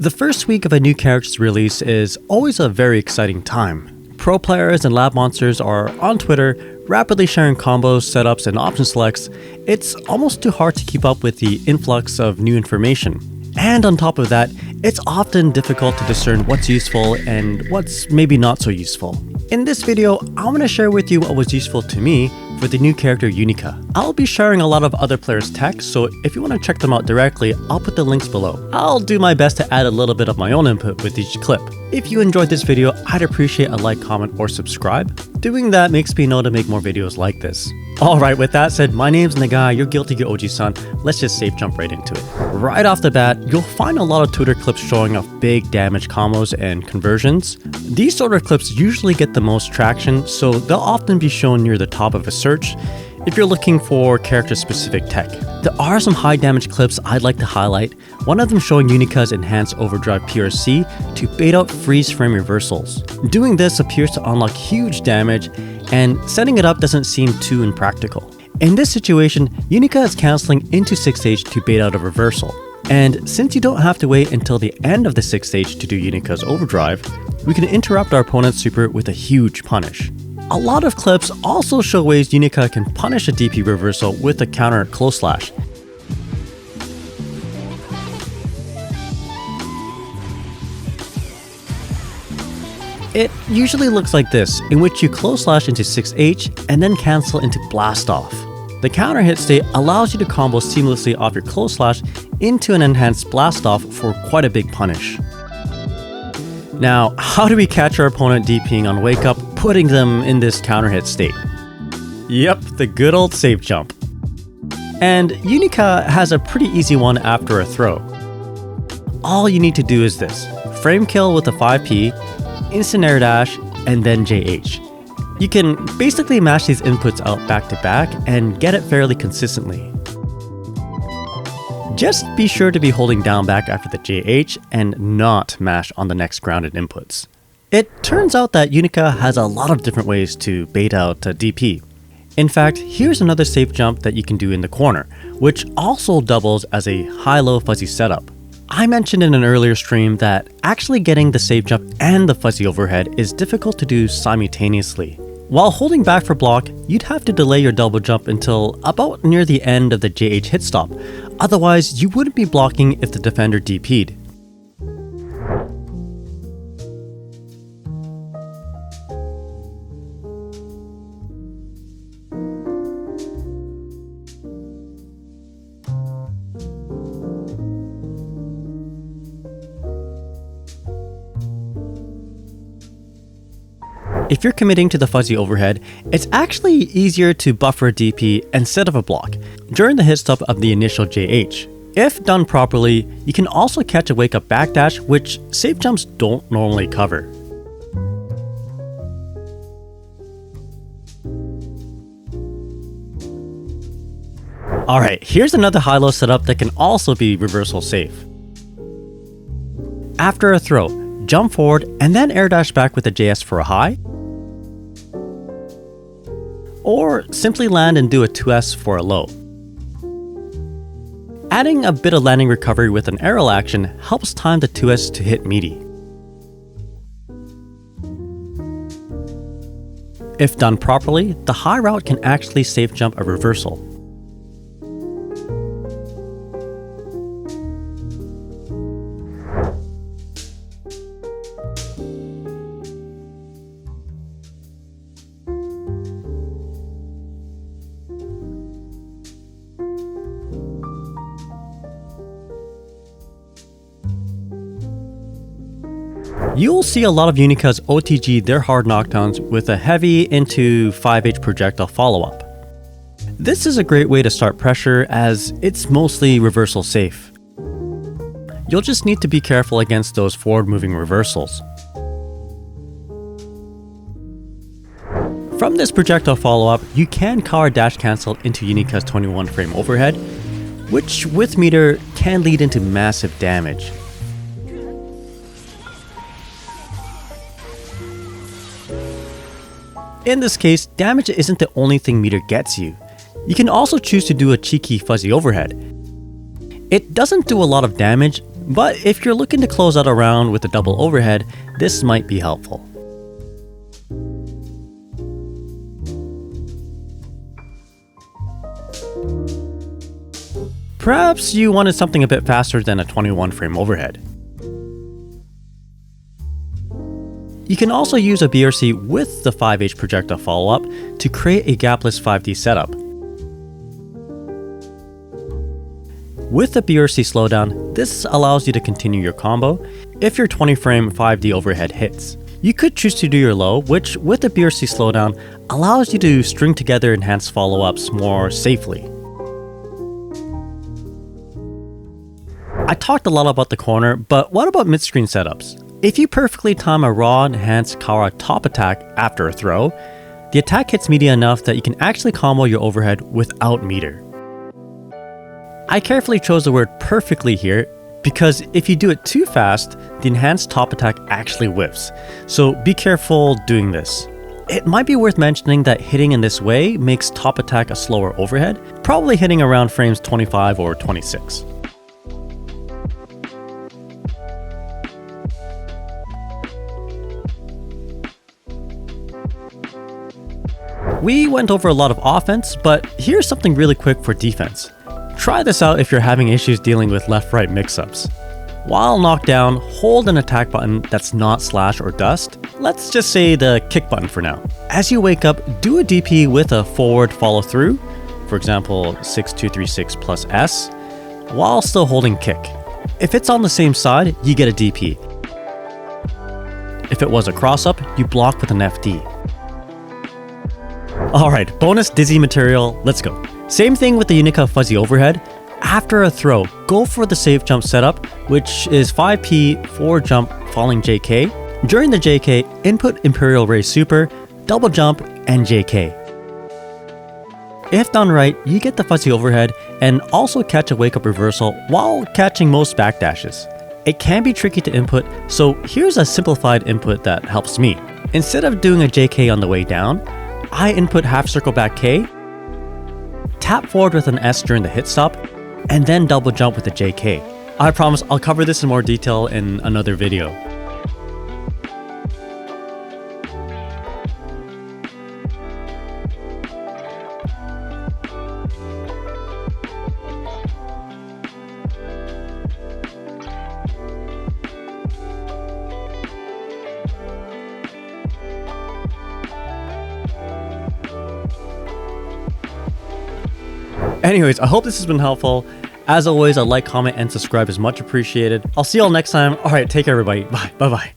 The first week of a new character's release is always a very exciting time. Pro players and lab monsters are on Twitter, rapidly sharing combos, setups, and option selects. It's almost too hard to keep up with the influx of new information. And on top of that, it's often difficult to discern what's useful and what's maybe not so useful. In this video, I'm going to share with you what was useful to me for the new character Unika. I'll be sharing a lot of other players' tech, so if you want to check them out directly, I'll put the links below. I'll do my best to add a little bit of my own input with each clip. If you enjoyed this video, I'd appreciate a like, comment, or subscribe. Doing that makes me know to make more videos like this. Alright, with that said, my name's Nagai, you're Guilty Gear OG son. Let's just safe jump right into it. Right off the bat, you'll find a lot of Twitter clips showing off big damage combos and conversions. These sort of clips usually get the most traction, so they'll often be shown near the top of a search if you're looking for character-specific tech. There are some high damage clips I'd like to highlight, one of them showing Unika's enhanced Overdrive PRC to bait out freeze frame reversals. Doing this appears to unlock huge damage, and setting it up doesn't seem too impractical. In this situation, Unika is cancelling into 6th stage to bait out a reversal. And since you don't have to wait until the end of the 6th stage to do Unika's Overdrive, we can interrupt our opponent's super with a huge punish. A lot of clips also show ways Unika can punish a DP reversal with a counter close slash. It usually looks like this, in which you close slash into 6H and then cancel into blast off. The counter hit state allows you to combo seamlessly off your close slash into an enhanced blast off for quite a big punish. Now, how do we catch our opponent DPing on wake up, putting them in this counter hit state? Yep, the good old safe jump. And Unika has a pretty easy one after a throw. All you need to do is this: frame kill with a 5P, instant air dash, and then JH. You can basically mash these inputs out back to back and get it fairly consistently. Just be sure to be holding down back after the JH and not mash on the next grounded inputs. It turns out that Unika has a lot of different ways to bait out a DP. In fact, here's another safe jump that you can do in the corner, which also doubles as a high-low fuzzy setup. I mentioned in an earlier stream that actually getting the safe jump and the fuzzy overhead is difficult to do simultaneously. While holding back for block, you'd have to delay your double jump until about near the end of the JH hit stop, otherwise you wouldn't be blocking if the defender DP'd. If you're committing to the fuzzy overhead, it's actually easier to buffer a DP instead of a block during the hit stop of the initial JH. If done properly, you can also catch a wake up backdash, which safe jumps don't normally cover. Alright, here's another high-low setup that can also be reversal safe. After a throw, jump forward and then air dash back with a JS for a high, or simply land and do a 2S for a low. Adding a bit of landing recovery with an aerial action helps time the 2S to hit meaty. If done properly, the high route can actually safe jump a reversal. You'll see a lot of Unika's OTG their hard knockdowns with a heavy into 5H projectile follow-up. This is a great way to start pressure as it's mostly reversal safe. You'll just need to be careful against those forward-moving reversals. From this projectile follow-up, you can counter dash cancel into Unika's 21 frame overhead, which with meter can lead into massive damage. In this case, damage isn't the only thing meter gets you. You can also choose to do a cheeky fuzzy overhead. It doesn't do a lot of damage, But if you're looking to close out a round with a double overhead, this might be helpful. Perhaps you wanted something a bit faster than a 21 frame overhead. You can also use a BRC with the 5H projectile follow-up to create a gapless 5D setup. With the BRC slowdown, this allows you to continue your combo if your 20 frame 5D overhead hits. You could choose to do your low, which with the BRC slowdown allows you to string together enhanced follow-ups more safely. I talked a lot about the corner, but what about mid-screen setups? If you perfectly time a raw enhanced Kara top attack after a throw, the attack hits media enough that you can actually combo your overhead without meter. I carefully chose the word perfectly here because if you do it too fast, the enhanced top attack actually whiffs, so be careful doing this. It might be worth mentioning that hitting in this way makes top attack a slower overhead, probably hitting around frames 25 or 26. We went over a lot of offense, but here's something really quick for defense. Try this out if you're having issues dealing with left-right mix-ups. While knocked down, hold an attack button that's not slash or dust. Let's just say the kick button for now. As you wake up, do a DP with a forward follow through, for example 6236 plus S, while still holding kick. If it's on the same side, you get a DP. If it was a cross-up, you block with an FD. Alright, bonus dizzy material, let's go. Same thing with the Unika Fuzzy overhead. After a throw, go for the Safejump setup, which is 5P, 4 jump, falling JK. During the JK, input Imperial Ray Super, double jump, and JK. If done right, you get the Fuzzy overhead and also catch a wake up reversal while catching most backdashes. It can be tricky to input, so here's a simplified input that helps me. Instead of doing a JK on the way down, I input half circle back K, tap forward with an S during the hit stop, and then double jump with a JK. I promise I'll cover this in more detail in another video. Anyways, I hope this has been helpful. As always, a like, comment, and subscribe is much appreciated. I'll see y'all next time. Alright, take care everybody. Bye. Bye-bye.